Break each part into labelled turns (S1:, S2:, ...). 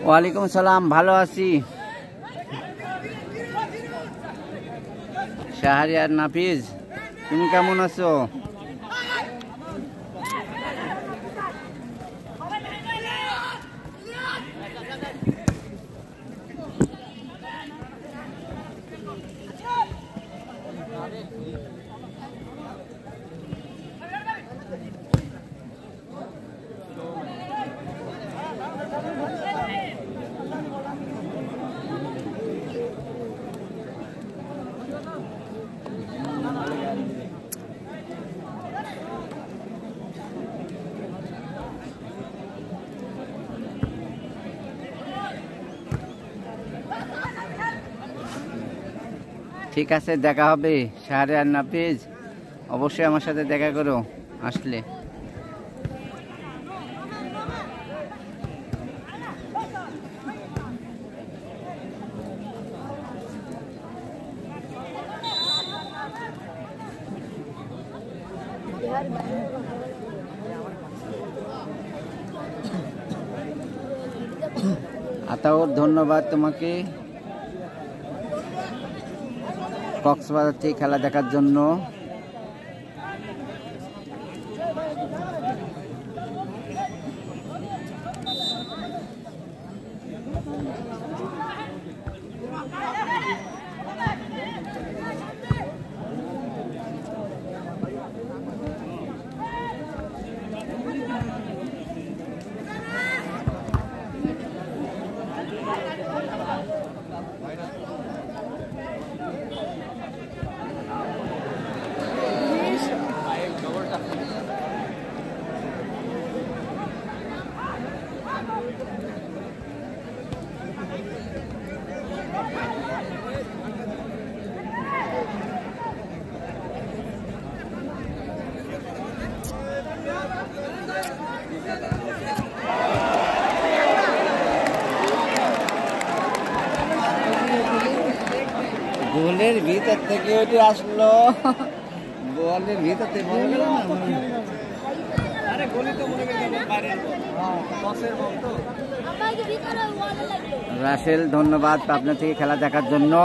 S1: ওয়ালাইকুম সালাম, ভালো আছি। শাহরিয়ার নাফিজ, তুমি কেমন আছো? ঠিক আছে, দেখা হবে। শাহরিয়ার নাফিজ, অবশ্যই আমার সাথে দেখা করো আসলে। আতাউর, ধন্যবাদ তোমাকে কক্সবাজার থেকে খেলা দেখার জন্য। গোলের ভিতর থেকে ওটি আসলো, গোলের ভিতর থেকে বল গেল না। আরে গোলি তো মনে করি বাইরে বক্সের বল তো। রাসেল, ধন্যবাদ পাবনা থেকে খেলা দেখার জন্য।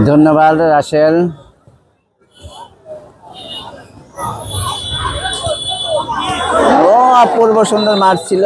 S1: ধন্যবাদ রাসেল। ও অপূর্ব সুন্দর মাঠ ছিল।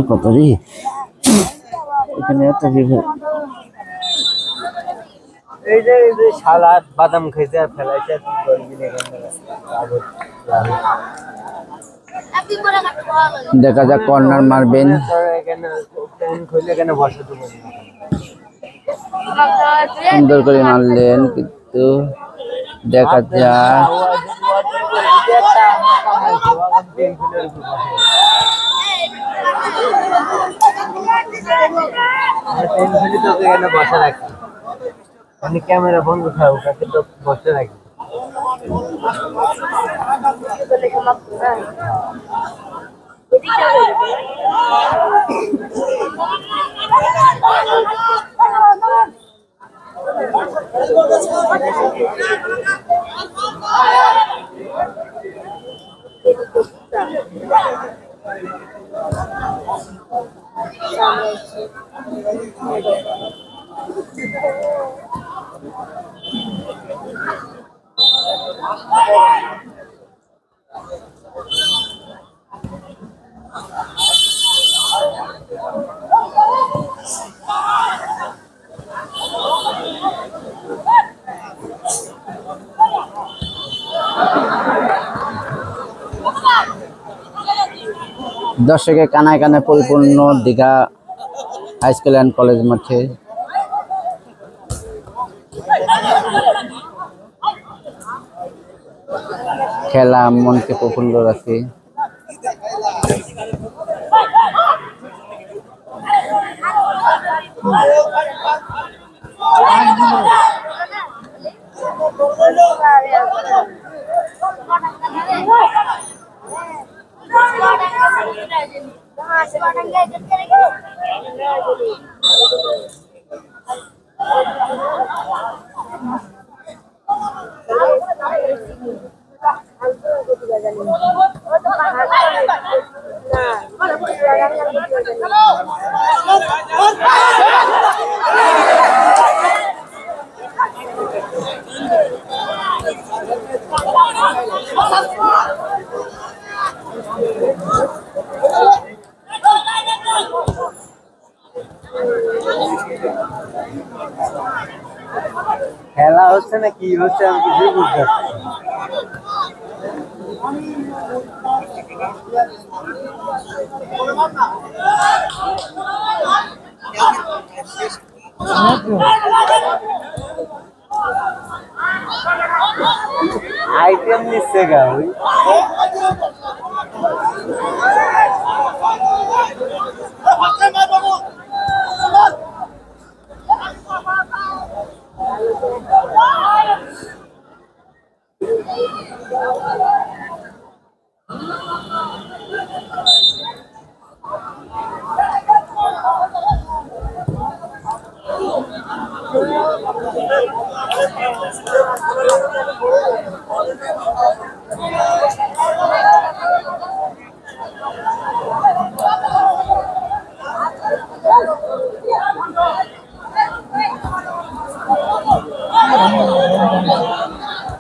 S1: কত রে এখানে এত বিভেদ।
S2: এই যে সালাদ বাদাম খাইতে আর ফেলাইতে
S1: দেখা যাক কর্নার মারবেন। সুন্দর করে মারলেন কিন্তু দেখা যাক
S2: বসে রাখি ক্যামেরা বন্ধ থাকো তাকে তো বসে রাখি।
S1: দর্শকে কানায় কানায় পরিপূর্ণ Digha high school and college মাঠে। খেলা মনকে প্রফুল্ল রাখে।
S2: খেলা হচ্ছে না কি হচ্ছে আমি কিছুই বুঝতে পারছি আইটেম নিচ্ছে গা ওই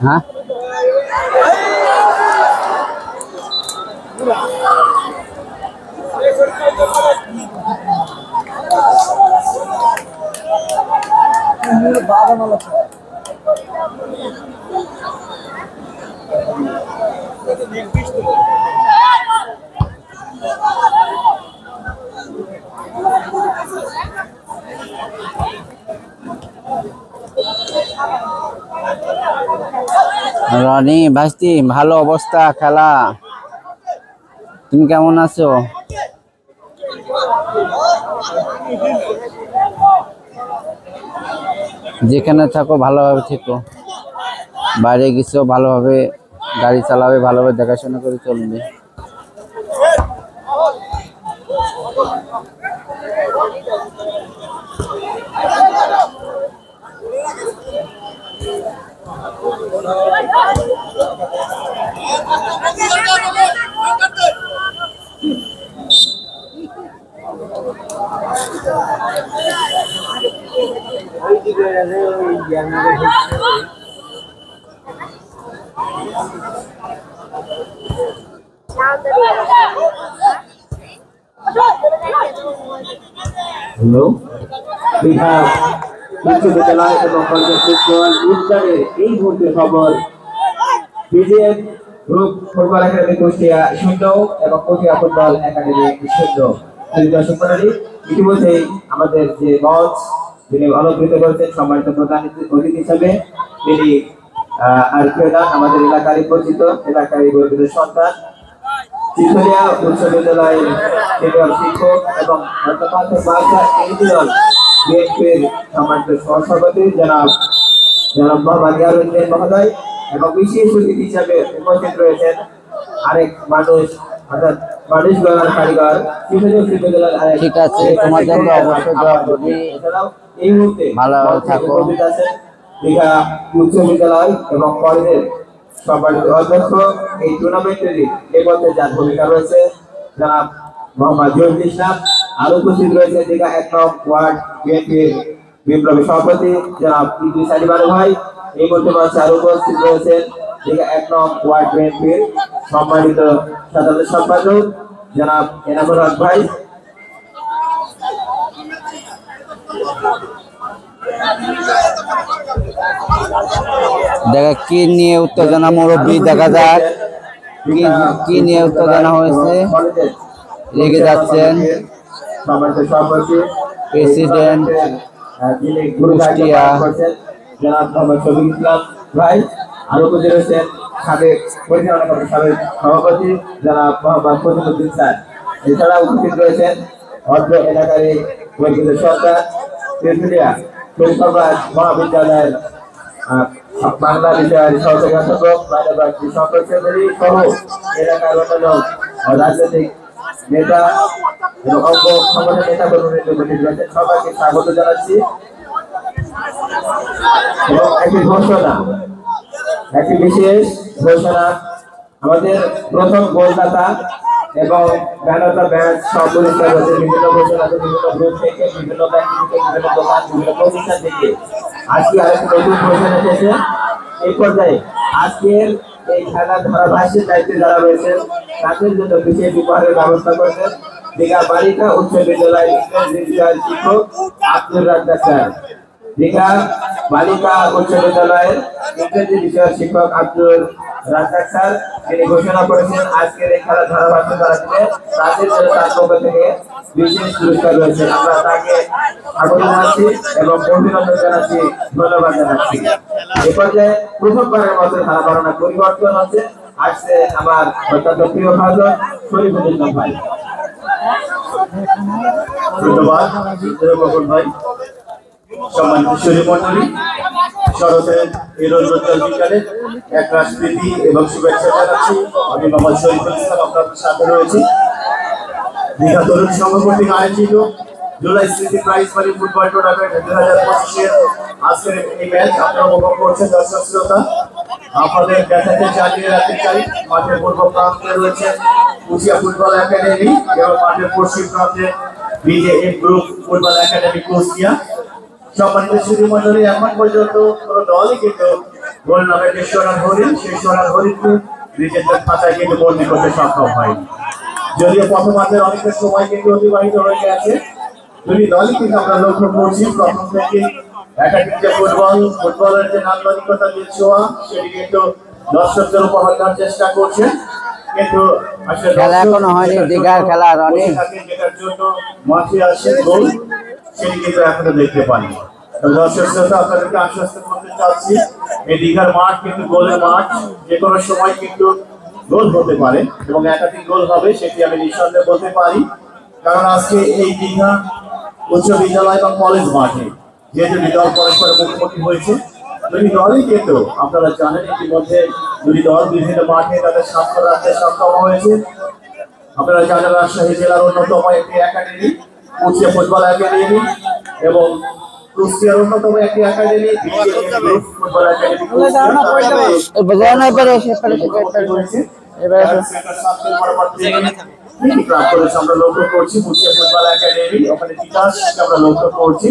S1: হ্যাঁ রনি ভাস্তি ভালো অবস্থা খেলা তুমি কেমন আছো? যেখানে থাকো ভালোভাবে থেকো, বাইরে গেছো ভালোভাবে গাড়ি চালাবে, ভালোভাবে দেখাশোনা করে চলবে।
S2: হ্যালো, বিহার বিশ্ববিদ্যালয় এবং এই মুহূর্তে খবর বিজেএফ গ্রুপ ফুটবল একাডেমি কুষ্টিয়া 0 এবং কুষ্টিয়া ফুটবল একাডেমি 0। দর্শক মণ্ডলী, ইতিমধ্যে আমাদের যে মঞ্চ যিনি অলঙ্কৃত করেছেন সম্মানিত প্রধান অতিথি হিসাবে তিনি আর কেউ না, আমাদের এলাকারই পরিচিত, এলাকারই গর্বিত সন্তান, চিতলিয়া উচ্চ বিদ্যালয়ের সিনিয়র শিক্ষক এবং বিএনপির সম্মানিত সহসভাপতি জনাব মোহাম্মদ ইয়ারউদ্দিন মহোদয় এবং বিশেষ অতিথি হিসাবে উপস্থিত রয়েছেন আরেক মানুষ, অর্থাৎ মানুষ গড়ার কারিগর চিতলিয়া উচ্চ বিদ্যালয়ের। ঠিক আছে, তোমার জন্য অবশ্যই দোয়া করি। এছাড়াও এই মুহূর্তে ভালো থাকো। দীঘা উচ্চ বিদ্যালয় এবং কলেজের সম্মানিত অধ্যক্ষ, এই টুর্নামেন্টের নেপথ্যে যার ভূমিকা রয়েছে জনাব মোহাম্মদ জহিরুল ইসলাম। আরো উপস্থিত রয়েছে দীঘা 1 নং ওয়ার্ড বিএনপির বিপ্লবী সভাপতি জনাব ইদ্রিস আলী বারু ভাই। এই মুহূর্তে মঞ্চে আরো উপস্থিত রয়েছেন দীঘা 1 নং ওয়ার্ড বিএনপির সম্মানিত সাধারণ সম্পাদক জনাব এনামুল হক ভাই।
S1: দেখা কি নিয়ে উত্তেজনা মুরব্বী, দেখা যাক কি নিয়ে উত্তেজনা হয়েছে। রেগে যাচ্ছেন প্রেসিডেন্ট কুষ্টিয়া
S2: জনাব মোহাম্মদ শফিক ইসলাম ভাই। আরো উপস্থিত রয়েছেন সাবেক পরিচালনা কমিটির সাবেক সভাপতি জনাব মোহাম্মদ ফজলুদ্দিন স্যার। এছাড়া উপস্থিত রয়েছেন অত্র এলাকারই গর্বিত সরকার তেঁতুলিয়া শরীফাবাদ মহাবিদ্যালয়ের বাংলা বিষয়ের সহযোগী অধ্যাপক সম্প্রচারী সহ এলাকার অন্যান্য রাজনৈতিক নেতা এবং অঙ্গ সংগঠনের নেতা কর্মীদের উপস্থিত রয়েছেন। সবাইকে স্বাগত জানাচ্ছি এবং একটি বিশেষ ঘোষণা, আমাদের প্রথম গোলদাতা এবং ম্যান অফ দ্য ম্যাচ সব পুরস্কার রয়েছে বিভিন্ন ঘোষণা, বিভিন্ন গ্রুপ থেকে, বিভিন্ন ব্যক্তি থেকে, বিভিন্ন দোকান, বিভিন্ন প্রতিষ্ঠান থেকে। আজকে আরেকটি নতুন ঘোষণা এসেছে। এই পর্যায়ে আজকের এই খেলার ধারাভাষ্যের দায়িত্বে যারা রয়েছেন তাদের জন্য বিশেষ উপহারের ব্যবস্থা করেছেন দীঘা বালিকা উচ্চ বিদ্যালয়ের ইংরেজি বিষয়ের শিক্ষক আব্দুর রাজ্জাক স্যার। দীঘা বালিকা উচ্চ বিদ্যালয়ের ইংরেজি বিষয়ের শিক্ষক আব্দুর রাজ্জাক স্যার তিনি ঘোষণা করেছেন আজকের এই খেলার ধারাভাষ্য যারা দিলে তাদের জন্য তার পক্ষ থেকে বিশেষ পুরস্কার রয়েছে। আমরা তাকে স্বাগত জানাচ্ছি এবং অভিনন্দন জানাচ্ছি, ধন্যবাদ জানাচ্ছি। এ পর্যায়ে প্রথমবারের মতো খেলা বর্ণনা পরিবর্তন হচ্ছে, আসছে আমার অত্যন্ত প্রিয় ভাজন শরীফুল ইসলাম ভাই।
S3: ধন্যবাদ ভাই। সম্মানিত সুধী মণ্ডলী, শরতের এই রৌদ্রোজ্জ্বল বিকালে এক রাজনীতি এবং শুভেচ্ছা জানাচ্ছি। আমি মোহাম্মদ শরীফুল ইসলাম আপনাদের সাথে রয়েছি। দীঘা তরুণ সংঘ কর্তৃক আয়োজিত জুলাই স্মৃতি প্রাইজ মানি ফুটবল টুর্নামেন্ট 2025 আজকের এই ম্যাচ আপনারা উপভোগ করছেন। দর্শক শ্রোতা, আপনাদের দেখাতে জানিয়ে রাখতে চাই মাঠের পূর্ব প্রান্তে রয়েছে কুষ্টিয়া ফুটবল একাডেমি এবং মাঠের পশ্চিম প্রান্তে বিজেএফ গ্রুপ ফুটবল একাডেমি কুষ্টিয়া। সম্মানিত সুধী মণ্ডলী, এখন পর্যন্ত কোনো দলই কিন্তু গোল নামের যে সোনার হরিণ, সেই সোনার হরিণকে নিজেদের খাতায় কিন্তু বন্দী করতে সক্ষম হয়নি। যদিও প্রথমার্ধের অনেকটা সময় কিন্তু অতিবাহিত হয়ে গেছে, দুই দলই কিন্তু আমরা লক্ষ্য করছি প্রথম থেকে একাধিক যে ফুটবলের যে নান্দনিকতা যে ছোঁয়া সেটি কিন্তু দর্শকদের উপহার দেওয়ার চেষ্টা করছে, কিন্তু
S1: খেলা এখনো হয়নি। দীঘার খেলা অনেক
S3: যেটার জন্য মাঠে আসে গোল সেটি কিন্তু এখনো দেখতে পাইনি। দর্শক শ্রোতা, আপনাদেরকে আশ্বস্ত করতে চাচ্ছি এই দীঘার মাঠ কিন্তু গোলের মাঠ, যে কোনো সময় কিন্তু গোল হতে পারে এবং একাধিক গোল হবে সেটি আমি নিঃসন্দেহে বলতে পারি। কারণ আজকে এই দীঘা উচ্চ বিদ্যালয় এবং কলেজ মাঠে যেহেতু দুই দল পরস্পরের মুখোমুখি হয়েছে, দুই দলই কিন্তু আপনারা জানেন ইতিমধ্যে দুই দল বিভিন্ন মাঠে তাদের স্বাক্ষর রাখতে সক্ষম হয়েছে। আপনারা জানেন রাজশাহী জেলার অন্যতম একটি একাডেমি উচ্চ ফুটবল একাডেমি এবং কুষ্টিয়ার অন্যতম একটি একাডেমি ফুটবল একাডেমি আমরা লক্ষ্য করছি কুষ্টিয়া ফুটবল একাডেমি, ওখানে বিকাশ আমরা লক্ষ্য করছি।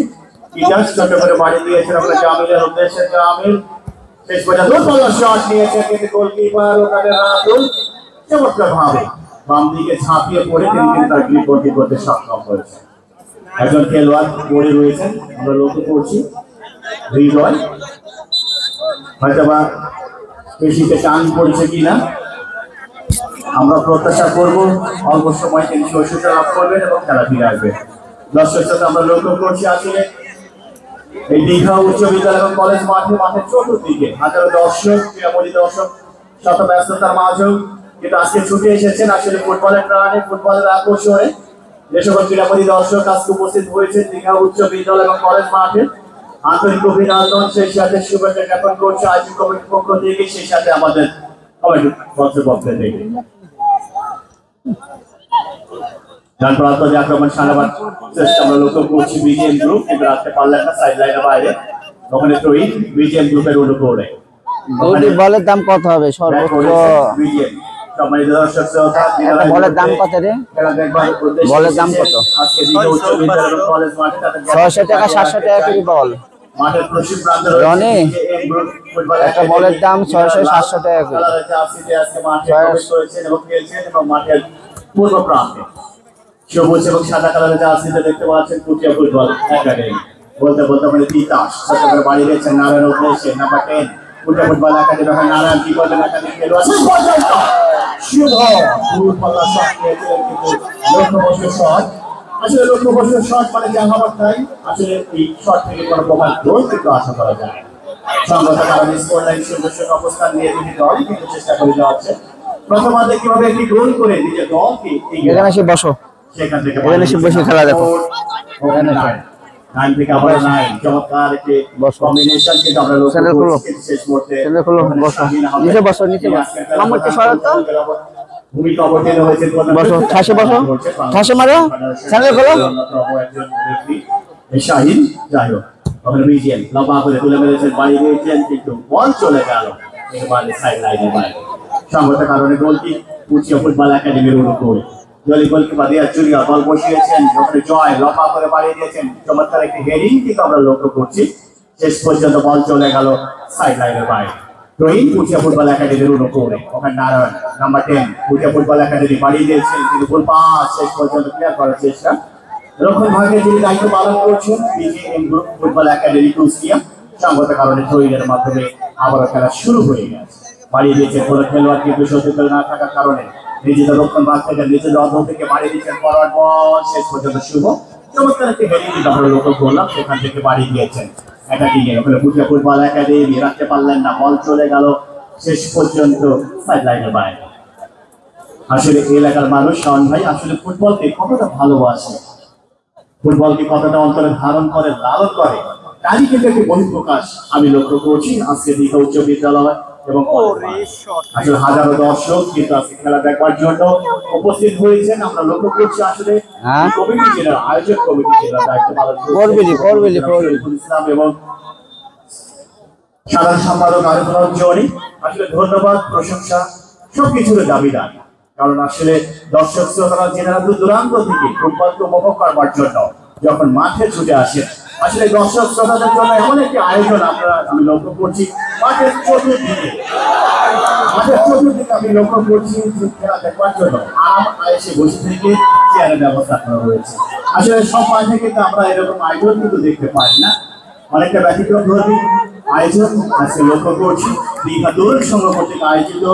S3: বিকাশ ছোট করে বাড়ি দিয়েছেন আমরা জামিলের উদ্দেশ্যে, জামিল শেষ পর্যন্ত শট নিয়েছেন কিন্তু গোলকিপার ওখানে রাতুল চমৎকার ভাবে বাম দিকে ঝাঁপিয়ে পড়ে তিনি কিন্তু তার গোলটি করতে সক্ষম হয়েছেন। একজন খেলোয়াড় পড়ে রয়েছেন আমরা লক্ষ্য করছি, হৃদয় হয়তোবা পেশিতে টান পড়েছে কিনা, আমরা প্রত্যাশা করব অল্প সময় তিনি সুস্থতা লাভ করবেন এবং খেলা ফিরে আসবেন। দর্শক শ্রোতা আমরা লক্ষ্য করছি আসলে এই দীঘা উচ্চ বিদ্যালয় এবং কলেজ মাঠের চতুর্দিকে হাজারো দর্শক, ক্রীড়ামোদী দর্শক শত ব্যস্ততার মাঝেও কিন্তু আজকে ছুটে এসেছেন আসলে ফুটবলের প্রাণে, ফুটবলের আকর্ষণে যে সকল ক্রীড়ামোদী দর্শক আজকে উপস্থিত হয়েছে দীঘা উচ্চ বিদ্যালয় এবং কলেজ মাঠে আন্তরিক অভিনন্দন, সেই সাথে শুভেচ্ছা জ্ঞাপন করছে আয়োজক কমিটির পক্ষ থেকে, সেই সাথে আমাদের কমিটির পক্ষ থেকে। ডান প্রান্ত দিয়ে আক্রমণ সারাবার চেষ্টা আমরা লক্ষ্য করছি বিজিএম গ্রুপ, কিন্তু রাখতে পারলেন না সাইড লাইনের বাইরে, ওখানে তৈরি বিজিএম গ্রুপের অনুকূলে।
S1: বলের দাম কত হবে সর্বোচ্চ?
S3: বিজিএম সম্মানিত দর্শক শ্রোতা,
S1: বলের দাম কত রে? বলের দাম কত?
S3: আজকে দীঘা উচ্চ বিদ্যালয় এবং কলেজ মাঠে তাদের
S1: 600 টাকা 700 টাকা করে বল।
S3: মাঠের পশ্চিম প্রান্তে
S1: রনি একটা বলের দাম 600-700 টাকা করে।
S3: আজকে মাঠে প্রবেশ করেছেন এবং খেলছেন এবং মাঠের পূর্ব প্রান্তে সবুজ এবং সাদা কালারের জার্সিতে দেখতে পাচ্ছেন কুষ্টিয়া ফুটবল একাডেমি। বলতে বলতে মানে তিতাস সরকার বাড়ি দিয়েছেন নারায়ণ উদ্দেশ্যে নাম্বার 10 কুষ্টিয়া ফুটবল একাডেমি এখন নারায়ণ কি বলেন একাডেমি খেলোয়াড় শুভ ফুটবলার শট নিয়েছিলেন কিন্তু লক্ষ্যবস্তু শট, আসলে লক্ষ্যবস্তু শট মানে যা হবার তাই, আসলে এই শট থেকে কোনো প্রমাণ গোল কিন্তু আশা করা যায়। সংগত কারণে স্কোর লাইন সদস্যের অবস্থান নিয়ে দুটি দলই কিন্তু চেষ্টা করে যাচ্ছে প্রথমার্ধে কিভাবে একটি গোল করে নিজের দলকে
S1: এখানে এসে বসো,
S3: সেখান থেকে
S1: এখানে এসে বসে খেলা দেখো।
S3: লাইন থেকে আবার লাইন চমৎকার একটি কম্বিনেশন কিন্তু আমরা লক্ষ্য করছি শেষ মুহূর্তে।
S1: ছেলে খোলো, বসো নিচে, বসো নিচে, মামুকে সরাত
S3: ভূমিকা অবতীর্ণ হয়েছে,
S1: বসো ঠাসে, বসো ঠাসে মারো, ছেলে খোলো।
S3: শাহিন যাই হোক ওখানে বিজিএম লম্বা করে তুলে মেরেছেন, বাড়ি দিয়েছেন কিন্তু বল চলে গেল একেবারে সাইড লাইনের বাইরে। সংগত কারণে গোলটি কুষ্টিয়া ফুটবল একাডেমির অনুকূলে। জলি গোলকিপার রিয়াজ জুনিয়র বল বসিয়েছেন, ওখানে জয় লম্বা করে বাড়িয়ে দিয়েছেন, চমৎকার একটি হেডিং কিন্তু আমরা লক্ষ্য করছি, শেষ পর্যন্ত বল চলে গেল সাইড লাইনের বাইরে। রোহিত কুষ্টিয়া ফুটবল একাডেমির অনুকূলে, ওখানে Narayan number 10 Kushtia football academy বাড়িয়ে দিয়েছেন কিন্তু গোল পাস শেষ পর্যন্ত ক্লিয়ার করার চেষ্টা। রক্ষণ ভাগে যিনি দায়িত্ব পালন করছেন BGM group football academy Kushtia, সংগত কারণে ট্রয়িলের মাধ্যমে আবারও খেলা শুরু হয়ে গেছে। বাড়িয়ে দিয়েছে কোনো খেলোয়াড় কিন্তু সচেতন না থাকার কারণে নিজেদের রক্ষণ ভাগ থেকে নিজেদের অর্ধ থেকে বাড়িয়ে দিচ্ছেন ফরওয়ার্ড বল শেষ পর্যন্ত শুভ চমৎকার একটি হেডিং কিন্তু আমরা লক্ষ্য করলাম, সেখান থেকে বাড়িয়ে দিয়েছেন একাডেমি, ওখানে কুষ্টিয়া ফুটবল একাডেমি রাখতে পারলেন না, বল চলে গেল শেষ পর্যন্ত সাইড লাইনের বাইরে। আসলে এই এলাকার মানুষ শাওন ভাই আসলে ফুটবলকে কতটা ভালোবাসে, ফুটবলকে কতটা অন্তরে ধারণ করে লালন করে, তারই কিন্তু একটি বহিঃপ্রকাশ আমি লক্ষ্য করছি আজকে দীঘা উচ্চ বিদ্যালয় এবং আসলে হাজারো দর্শক কিন্তু আজকে খেলা দেখবার জন্য উপস্থিত হয়েছেন। আমরা লক্ষ্য করছি আসলে কমিটি জেলার আয়োজক কমিটি জেলার দায়িত্ব পালন ইসলাম এবং সাধারণ সম্পাদক আরিফুল জনি আসলে ধন্যবাদ প্রশংসা সবকিছুর দাবিদার, কারণ আসলে দর্শক শ্রোতারা জেনারা দূর দূরান্ত থেকে ফুটবলকে উপভোগ করবার জন্য যখন মাঠে ছুটে আসে, আসলে দর্শক শ্রোতাদের জন্য এমন একটি আয়োজন আমি লক্ষ্য করছি মাঠের চতুর্দিকে আমি লক্ষ্য করছি যে খেলা দেখবার জন্য আরাম আয়েসে বসে থেকে চেয়ারের ব্যবস্থা করা হয়েছে। আসলে সব মাঠে কিন্তু আমরা এরকম আয়োজন কিন্তু দেখতে পাই না, অনেকটা ব্যতিক্রম ধর্মী আয়োজন আজকে লক্ষ্য করছি দীঘা তরুণ সংঘ কর্তৃক আয়োজিত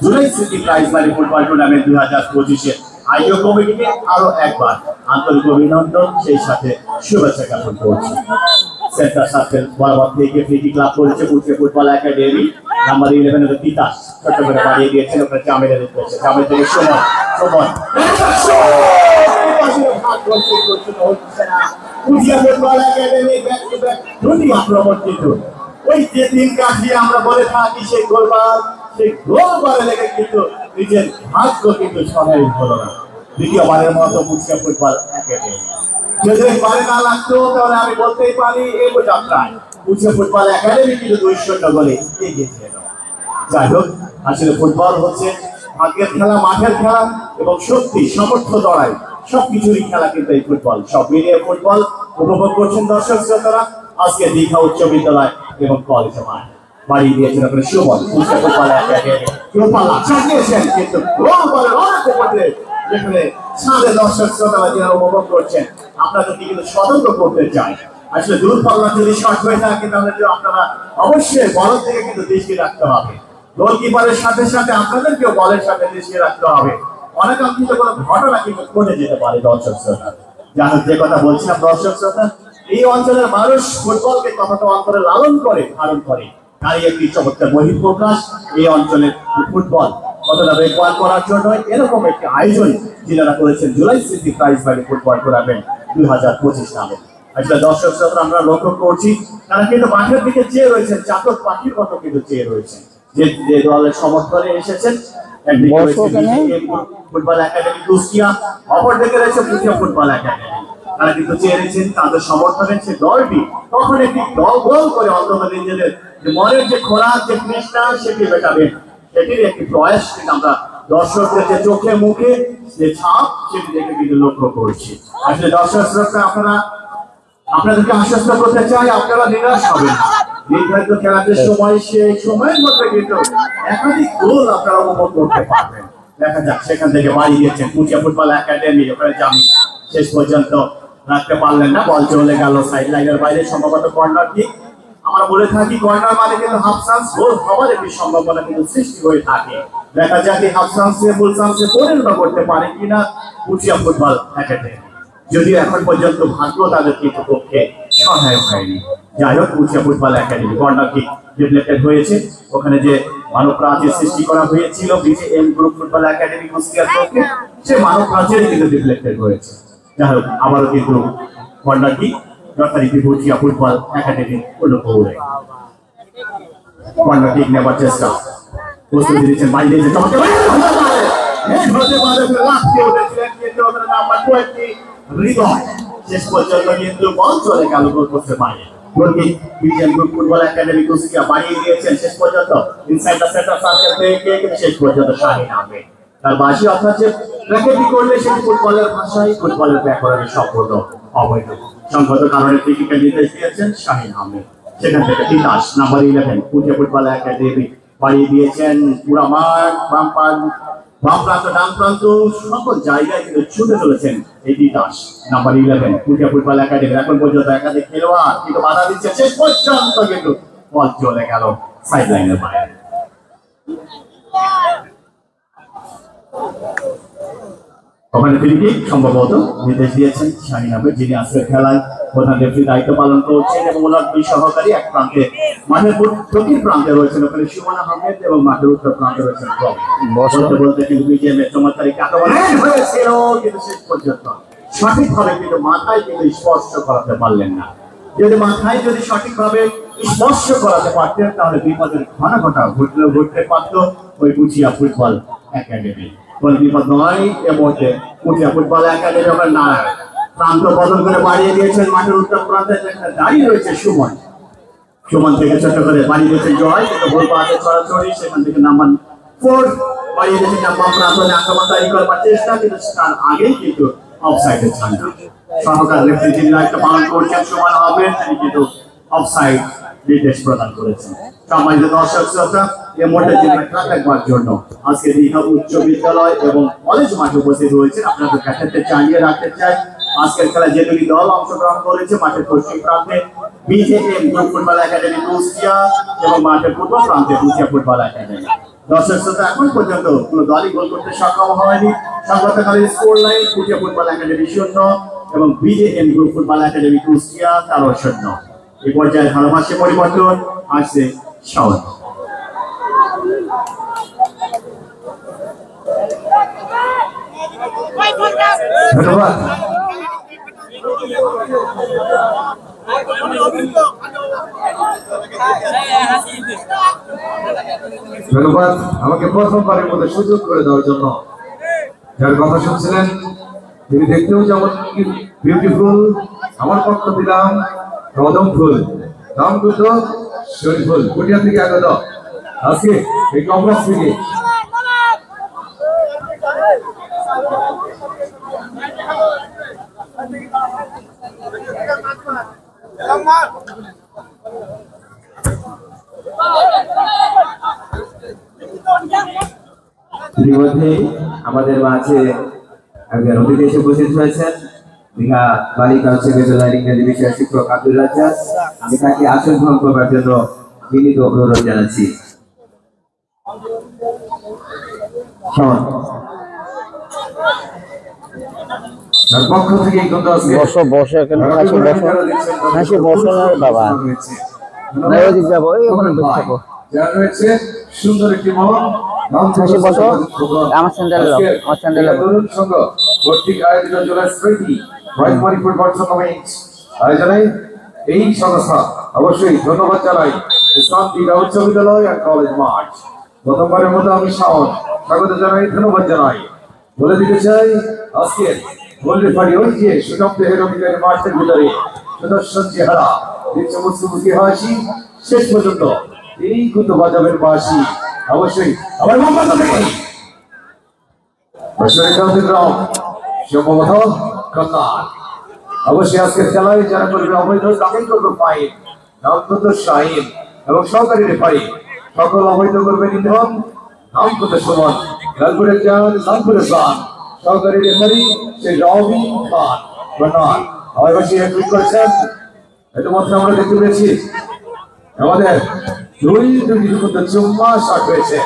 S3: July city prize money football tournament 2025-এর আয়োজক কমিটিকে আরো একবার আন্তরিক অভিনন্দন সেই সাথে শুভেচ্ছা জ্ঞাপন করছি। সেন্টার সার্কেল বরাবর থেকে ফ্রিটি ক্লাব করেছে কুচিয়া ফুটবল একাডেমি নাম্বার 11 এর তিতাস ছোট করে বাড়িয়ে দিয়েছেন ওখানে জামিলের উদ্দেশ্যে জামিল থেকে সুমন সুমন কুচিয়া football academy back to back দুটি আক্রমণ কিন্তু ওই যে তিন কাজ দিয়ে আমরা বলে থাকি সেই গোলবাল সেই গোলবালে লেগে কিন্তু নিজের ভাগ্য কিন্তু সহায় হলো না দ্বিতীয়বারের মতো কুচিয়া ফুটবল একাডেমি যদি পারে না লাগতো তাহলে আমি বলতেই পারি এই যাত্রায় কুচিয়া ফুটবল একাডেমি কিন্তু 2-0 গোলে এগিয়ে ছিল। যাই হোক আসলে ফুটবল হচ্ছে ভাগ্যের খেলা মাঠের খেলা এবং শক্তি সামর্থ্য লড়াই সবকিছুরই খেলা কিন্তু এই ফুটবল সব মিলিয়ে ফুটবল উপভোগ করছেন দর্শক শ্রোতারা আজকে দীঘা উচ্চ বিদ্যালয় এবং কলেজ মাঠ বাড়িয়ে দিয়েছেন আপনার সুমন কুচিয়া ফুটবল একাডেমি কেউ পাল্লা চালিয়েছেন কিন্তু গোল বলের অনেক উপরে যেখানে সাড়ে দর্শক শ্রোতারা যারা উপভোগ করছেন আপনাদেরকে কিন্তু সতর্ক করতে চাই আসলে দূরপাল্লা যদি শর্ট হয়ে থাকে তাহলে আপনারা অবশ্যই বলের থেকে কিন্তু দৃষ্টি রাখতে হবে গোলকিপারের সাথে সাথে আপনাদেরকেও বলের সাথে দৃষ্টি রাখতে হবে অনাকাঙ্ক্ষিত কোনো ঘটনা কিন্তু ঘটে যেতে পারে দর্শক শ্রোতা জানো যে কথা বলছিলাম দর্শক শ্রোতা এই অঞ্চলের মানুষ ফুটবলকে কতটা অন্তরে লালন করে ধারণ করে তারই একটি চমৎকার বহিঃপ্রকাশ এই অঞ্চলের ফুটবল কতটা রেকর্ড করার জন্য এরকম একটি আয়োজন যিনারা করেছেন July city prize money football tournament 2025 নামে আসলে দর্শক শ্রোতা আমরা লক্ষ্য করছি তারা কিন্তু মাঠের দিকে চেয়ে রয়েছেন চাতক পাখির মতো কিন্তু চেয়ে রয়েছেন যে যে দলের সমর্থনে এসেছেন ফুটবল একাডেমি কুষ্টিয়া অপরদিকে রয়েছে কুষ্টিয়া ফুটবল একাডেমি তারা কিন্তু চেয়ে রয়েছেন তাদের সমর্থনের সে দলটি তখন একটি দল গোল করে অন্তত নিজেদের মনের যে খোরাক যে তৃষ্ণা সেটি মেটাবেন সেটির একটি প্রয়াস কিন্তু আমরা দর্শকদের যে চোখে মুখে যে ছাপ সেটি দেখে কিন্তু লক্ষ্য করছি আসলে দর্শক শ্রোতা আপনাদেরকে আশ্বস্ত করতে চাই আপনারা নিরাশ হবেন না নির্ধারিত খেলাতে সময় সেই সময়ের মধ্যে কিন্তু একাধিক গোল আপনারা উপভোগ করতে পারবেন দেখা যাক সেখান থেকে বাড়ি দিয়েছেন কুচিয়া ফুটবল একাডেমি ওখানে জামি শেষ পর্যন্ত রাখতে পারলেন না বল চলে গেল সাইড লাইনের বাইরে সম্ভবত কর্নার কিক আমরা বলে থাকি কর্নার মানে কিন্তু হাফ চান্স গোল হওয়ার একটি সম্ভাবনা কিন্তু সৃষ্টি হয়ে থাকে দেখা যাক এই হাফ চান্সে ফুল চান্সে পরিণত করতে পারে কিনা কুচিয়া ফুটবল একাডেমি যদিও এখন পর্যন্ত ভাগ্য তাদের কিন্তু পক্ষে সহায়ক হয়নি যাই হোক কুচিয়া football academy corner kick deflected হয়েছে ওখানে যে মানব প্রাচীর সৃষ্টি করা হয়েছিল বিজেএম গ্রুপ ফুটবল একাডেমি কুষ্টিয়ার পক্ষে সে মানব প্রাচীরই কিন্তু ডিফ্লেক্টেড হয়েছে যাই হোক আবারও কিন্তু কর্নার কিক যথারীতি কুচিয়া ফুটবল একাডেমি অনুকূলে কর্নার কিক নেবার চেষ্টা প্রস্তুতি দিচ্ছেন বাইরে যে চমকে শেষ পর্যন্ত কিন্তু বল চলে গেল গোল করতে পারে ফুটবল একাডেমি কুষ্টিয়া বাড়িয়ে দিয়েছেন শেষ পর্যন্ত ইনসাইড দ্য সেন্টার সার্কেল থেকে কিন্তু শেষ পর্যন্ত শাহিন আহমেদ তার বাসি অর্থাৎ যে প্র্যাকেটিং করলে সেই ফুটবলের ভাষায় ফুটবলের ব্যাকরণে সম্পূর্ণ অবৈধ সংগত কারণে ক্রিকেটের নির্দেশ দিয়েছেন শাহিন আহমেদ সেখান থেকে তিতাস নাম্বার 11 কুচিয়া ফুটবল একাডেমি বাড়িয়ে দিয়েছেন পুরা মাঠ বাম প্রান্ত ডান প্রান্ত সকল জায়গায় কিন্তু ছুটে চলেছেন এই তিতাস নাম্বার 11 কুচিয়া ফুটবল একাডেমি এখন পর্যন্ত একাধিক খেলোয়াড় কিন্তু বাধা দিচ্ছে শেষ পর্যন্ত কিন্তু বল চলে গেল সাইড লাইনের বাইরে ওখানে তিনি সম্ভবত নির্দেশ দিয়েছেন শাহিন আহমেদ যিনি আজকের খেলায় প্রধান রেফারির দায়িত্ব পালন করছেন এবং ওনার দুই সহকারী এক প্রান্তে মাঠের দক্ষিণ প্রান্তে রয়েছেন ওখানে সুমন আহমেদ এবং মাঠের উত্তর প্রান্তে রয়েছেন বলতে বলতে কিন্তু বিজেএমের চমৎকারী আক্রমণ হয়েছিল কিন্তু শেষ পর্যন্ত সঠিকভাবে কিন্তু মাথায় কিন্তু স্পর্শ করাতে পারলেন না যদি মাথায় যদি সঠিকভাবে স্পর্শ করাতে পারতেন তাহলে বিপদের ঘটনা ঘটতে পারত ওই কুচিয়া ফুটবল একাডেমি কোন বিপদ নয় এর মধ্যে কুচিয়া ফুটবল একাডেমি ওখানে না প্রান্ত বদল করে বাড়িয়ে দিয়েছেন মাঠের উত্তর প্রান্তে যেখানে দাঁড়িয়ে রয়েছে সুমন থেকে ছোট করে বাড়িয়ে দিয়েছে জয় কিন্তু ভুল পাশে ছড়াছড়ি সেখান থেকে নাম্বার 4 বাড়িয়ে দিয়েছে নাম্বার প্রান্তনে আক্রমণকারী করবার চেষ্টা কিন্তু তার আগেই কিন্তু অফসাইডের ঝান্ডা সহকার রেফারি যিনি দায়িত্ব পালন করছেন সুমন আহমেদ তিনি কিন্তু অফসাইড নির্দেশ প্রদান করেছেন সম্মানিত দর্শক শ্রোতা এই মোটে জেলা খেলা দেখবার জন্য আজকে দীঘা উচ্চ বিদ্যালয় এবং কলেজ মাঠে উপস্থিত হয়েছেন আপনাদের কাছে জানিয়ে রাখতে চাই আজকের খেলা যে দুটি দল অংশগ্রহণ করেছে মাঠের পশ্চিম প্রান্তে BJM group football academy Kushtia এবং মাঠের পূর্ব প্রান্তে কুষ্টিয়া ফুটবল একাডেমি দর্শক শ্রোতা এখন পর্যন্ত কোনো দলই গোল করতে সক্ষম হয়নি সংগঠনকারী score line Kushtia football academy 0 এবং BJM group football academy Kushtia 0 এই পর্যায়ে ধারাভাষ্যে পরিবর্তন আসছে শাওন।
S2: ধন্যবাদ। ধন্যবাদ আমাকে প্রথমবারের মধ্যে সুযোগ করে দেওয়ার জন্য। যার কথা শুনছিলেন তিনি দেখতেও যেমন বিউটিফুল, আমার পক্ষ দিলাম কদম ফুল, নাম কিন্তু শরীফুল, কুটিয়া থেকে আগত আজকে এই কমপ্লেক্স থেকে। ইতিমধ্যে আমাদের মাঝে একজন অতিথি এসে উপস্থিত হয়েছেন, দীঘা বালিকা উচ্চ বিদ্যালয়ের ইংরেজি বিষয়ের শিক্ষক আব্দুল রাজ্জাক। আমি তাকে আসন গ্রহণ করবার জন্য বিনীত অনুরোধ জানাচ্ছি। তার পক্ষ থেকে
S1: বসো বসো, এখানে হাসি বসো, হাসি বসো না বাবা, ওইদিক যাবো, ওখানে থাকো,
S2: সুন্দর একটি মন
S1: হাসি বসো। আমার স্যান্ডেল লো, আমার স্যান্ডেল লো।
S2: কর্তৃক আয়োজিত জেলা স্মৃতি মরিপুর বর্তমানে আয়োজনে এই সংস্থা অবশ্যই ধন্যবাদ জানাই ইসলাম দীঘা উচ্চ বিদ্যালয় আর কলেজ মাঠ। প্রথমবারের মতো আমি শাওন স্বাগত জানাই, ধন্যবাদ জানাই। বলে দিতে চাই আজকে বললে পারি ওই যে সুনাম দেহের অধিকারী মাঠের ভিতরে সুদর্শন চেহারা দিচ্ছে মুসলিমুখী হাসি, শেষ পর্যন্ত এই কিন্তু বাজাবের বাসি। অবশ্যই আমার মোহাম্মদ থেকে সম্ভবত কন্যার অবশ্যই আজকের খেলায় যারা করবে অবৈধ তাকেই করবে ফাইন, নামকত শাহিন এবং সহকারী রেফারি সকল অবৈধ করবে নিধন, নামকত সুমন, লালপুরের জান, লালপুরের প্রাণ, সহকারী রেফারি সেই রবি খান কন্যার অবশ্যই টুইট করেছেন। ইতিমধ্যে আমরা দেখতে পেয়েছি আমাদের দুটি চুম্মা শট হয়েছে।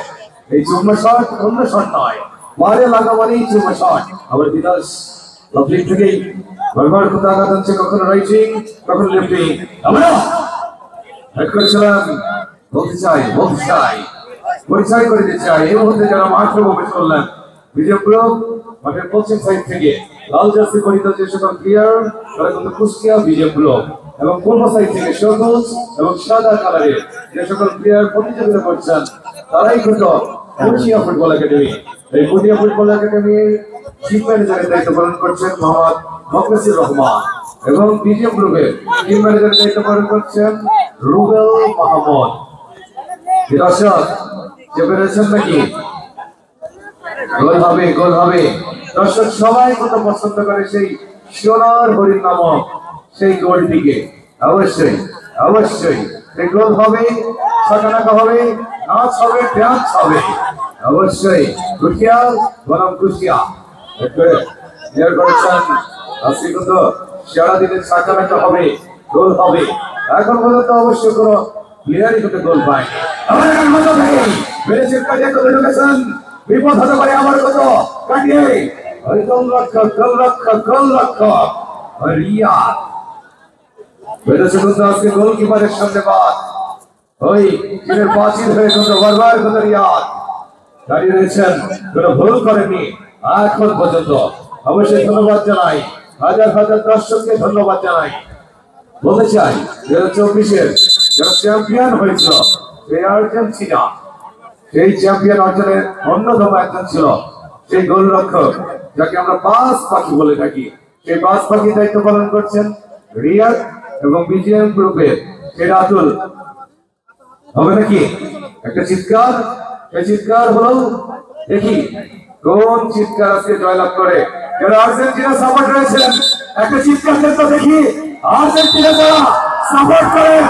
S2: এই চুম্মা শট অন্য শট নয়, মারে লাগা মানেই চুম্মা শট। আবার বিদাস লফলিং থেকেই বারবার কোথাও আঘাত হচ্ছে, কখনো রাইটিং কখনো লেফটিং। আমরা হেড করেছিলাম পরিচয় করে দিতে চাই এই মুহূর্তে যারা মাঠে প্রবেশ করলেন বিজয় ব্লক মাঠের পশ্চিম সাইড থেকে লাল জার্সি পরিহিত যে সকল প্লেয়ার তারা কিন্তু কুষ্টিয়া বিজয় ব্লক এবং পূর্ব সাইড থেকে সবুজ এবং সাদা কালারের যে সকল প্লেয়ার প্রতিযোগিতা করছেন তারাই কিন্তু কুষ্টিয়া ফুটবল একাডেমি। এই কুষ্টিয়া ফুটবল একাডেমি টিম ম্যানেজারের দায়িত্ব পালন করছেন মোহাম্মদ মুখলেসুর রহমান এবং বিজয় ব্লকের টিম ম্যানেজারের দায়িত্ব পালন করছেন রুবেল মাহমুদ। দর্শক চেপে রয়েছেন নাকি? গোল হবে, গোল হবে। দর্শক সবাই কত পছন্দ করে সেই সোনার হরিণ নামক সেই গোলটিকে। অবশ্যই অবশ্যই এই গোল হবে, ছকানাকা হবে, নাচ হবে, ডান্স হবে। অবশ্যই কুষ্টিয়া বনাম কুষ্টিয়া করেছেন আজকে কিন্তু সারাদিনের ছকানাকা হবে, গোল হবে। এখন পর্যন্ত অবশ্যই কোনো প্লেয়ারই কিন্তু গোল পায়। বিপদ হতে পারে আমার কত কাটিয়ে গোল রক্ষক রিয়াদ বেড়েছে কিন্তু আজকে গোলকিপারের সামনে বাদ ওই টিমের বাতিল হয়ে কিন্তু বারবার কিন্তু রিয়াদ দাঁড়িয়ে রয়েছেন, কোনো ভুল করেনি এখন পর্যন্ত। অবশ্যই ধন্যবাদ জানাই, হাজার হাজার দর্শককে ধন্যবাদ জানাই। বলতে চাই 2024-এর যারা চ্যাম্পিয়ন হয়েছিল সেই আর্জেন্টিনা, সেই চ্যাম্পিয়ন অর্জনের অন্যতম একজন ছিল সেই গোলরক্ষক যাকে আমরা বাস পাখি বলে থাকি। সেই বাস পাখি দায়িত্ব পালন করছেন রিয়াদ এবং বিজিএম গ্রুপের সেই রাতুল। হবে নাকি একটা চিৎকার? সেই চিৎকার হলো দেখি কোন চিৎকার আজকে জয়লাভ করে। যারা আর্জেন্টিনা সাপোর্ট রয়েছেন একটা চিৎকার তো দেখি। আর্জেন্টিনা যারা সাপোর্ট করেন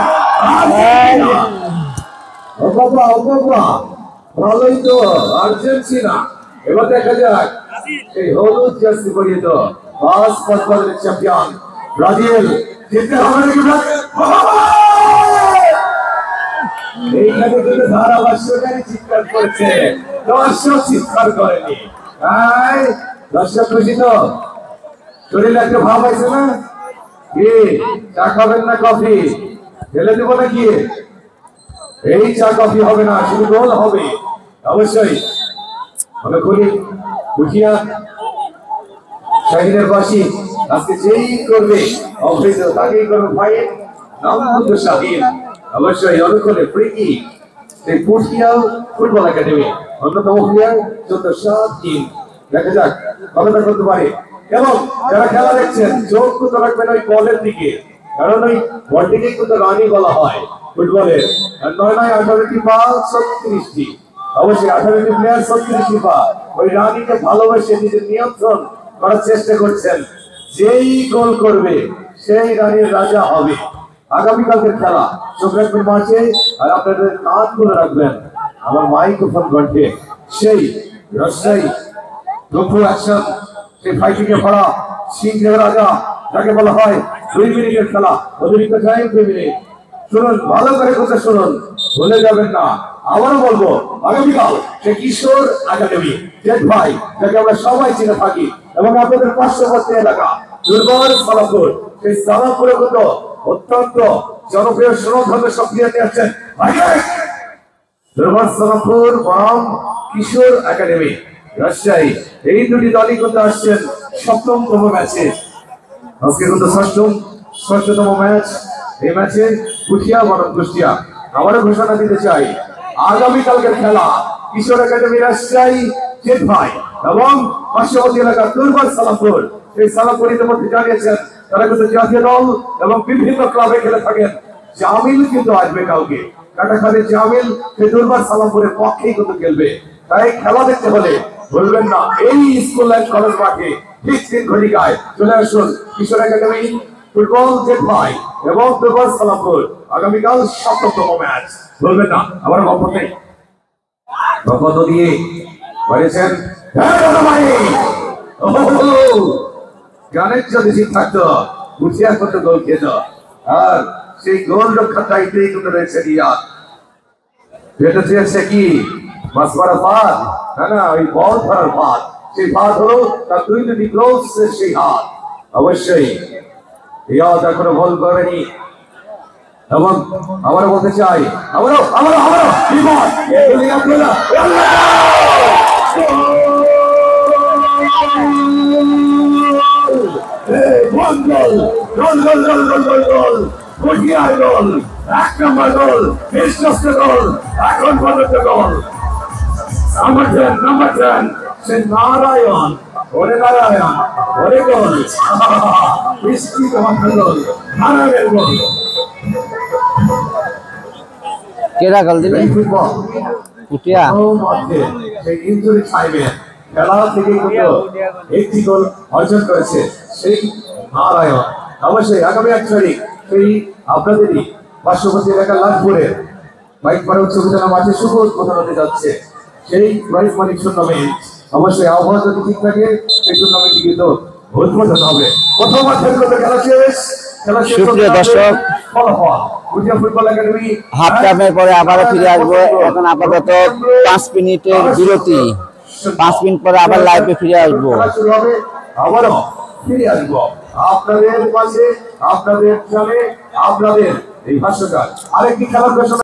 S2: ভালোই তো আর্জেন্টিনা। এবার দেখা যাক এই হলুদ জার্সি পরিহিত পাঁচ বারের চ্যাম্পিয়ন ব্রাজিল জিততে হবে নাকি? এইখানে কিন্তু ধারাভাষ্যকারী চিৎকার করেছে, দর্শক চিৎকার করেনি। দর্শক খুশি তো? শরীরে একটা ভাব আছে না? কি চা খাবেন না কফি?
S4: ঢেলে দেবো নাকি? এই চা কফি হবে না, শুধু গোল হবে অবশ্যই। মনে করি উঠিয়া শাহিনের বাসী আজকে যেই করবে অবৈধ তাকেই করবে ফাইন। নাম কিন্তু শাহিন অবশ্যই অনুকূলে ফ্রিকি সেই পুঠিয়া ফুটবল একাডেমি অন্যতম প্লেয়ার 14 দিন। দেখা যাক কতটা করতে পারে। এবং যারা খেলা দেখছেন চোখ কিন্তু রাখবেন ওই বলের দিকে, কারণ ওই বলটিকেই কিন্তু রানি বলা হয় ফুটবলের। 9-18টি পা 36টি, অবশ্যই 18টি প্লেয়ার 36টি পা। ওই রানিকে ভালোবেসে নিজের নিয়ন্ত্রণ করার চেষ্টা করছেন। যেই গোল করবে সেই রানীর রাজা হবে। আগামীকালকের খেলা চোখ রাখবেন মাঠে, আর আপনাদের কান খুলে রাখবেন আমার মাইক্রোফোন কণ্ঠে। সেই রাজশাহী দুপুর অ্যাকশন, সেই ফাইটিংয়ে ভরা সিংহের রাজা যাকে বলা হয় 2 মিনিটের খেলা, অতিরিক্ত টাইম 2 মিনিট। শুনুন, ভালো করে কথা শুনুন, ভুলে যাবেন না। আবারও বলবো, আগামীকাল সে কিশোর একাডেমি জেদ ভাই যাকে আমরা সবাই চিনে থাকি এবং আপনাদের পার্শ্ববর্তী এলাকা দুর্বল সালাপুর, সেই সালাপুরে কিন্তু অত্যন্ত জনপ্রিয় সুনামধন্য সক্রিয় আছেন দুর্বল সালাপুর বনাম কিশোর একাডেমি রাজশাহী। এই দুটি দলই কিন্তু আসছেন 7তম ম্যাচে। আজকে কিন্তু 6তম ম্যাচ। এই ম্যাচে কুষ্টিয়া বনাম কুষ্টিয়া। আবারও ঘোষণা দিতে চাই, আগামীকালকের খেলা কিশোর একাডেমি রাজশাহী জেদ ভাই এবং পার্শ্ববর্তী এলাকা দুর্বল সালাপুর। এই সালাপুর ইতিমধ্যে জানিয়েছেন তারা কিন্তু জাতীয় দল এবং বিভিন্ন ক্লাবে খেলে থাকেন। জামিল কিন্তু আসবে কালকে, কাটাখালী জামিল সেই দুর্বল সালাপুরের পক্ষেই কিন্তু খেলবে। তাই খেলা দেখতে হলে বলবেন না, এই স্কুল লাইফ কলেজ মাঠে ঠিক 3 ঘটিকায় চলে আসুন কিশোর একাডেমি ফুটবল জেদ ভাই এবং দুর্বল সালাপুর। আগামীকাল 7তম ম্যাচ, বলবেন না। আবার গল্প নেই, গল্প দিয়ে বলেছেন গানের যদি ঠিক থাকতো উঠিয়া কত গোল খেত, আর সেই গোল রক্ষার দায়িত্বেই কিন্তু রয়েছে রিয়াদ। এটা চেয়েছে কি মাছ মারা ফাঁদ, না ওই বল ধরার ফাঁদ। সেই ফাঁদ হলো তার 2টি গ্লোভস, সেই হাত। অবশ্যই রিয়াদ এখনো বল করেনি। এবং আবারও বলতে চাই, আবারও নাম্বার 10 সে নারায়ণ, ওরে নারায়ণ, ওরে গোল বৃষ্টি তোমার গোল, নারায়ণের গোল।
S1: কেডা গোল দিলে? কুটিয়া
S4: সেই ইনজুরি টাইমে খেলা থেকে কিন্তু 1টি গোল অর্জন করেছে সেই নারায়ণ। অবশ্যই আগামী 1 তারিখ সেই আপনাদেরই পার্শ্ববর্তী এলাকা লালপুরে বাইক পাড়া উচ্চ বিদ্যালয় মাঠে শুভ উদ্বোধন হতে যাচ্ছে সেই প্রাইজ মানি টুর্নামেন্ট। অবশ্যই আবহাওয়া যদি ঠিক থাকে সেই টুর্নামেন্টটি কিন্তু উদ্বোধন হবে। প্রথম মাঠের খেলা শেষ।
S1: সুপ্রিয় দর্শক, হাফ টাইমের পরে আবারও ফিরে আসবো। এখন আপাতত 5 মিনিটের বিরতি। 5 মিনিট পরে আবার লাইভে ফিরে আসবো।
S4: আবারও ফিরে আসবো আপনাদের মাঝে, আপনাদের জানে, আপনাদের এই ভাষ্যকার আরেকটি খেলার ঘোষণা।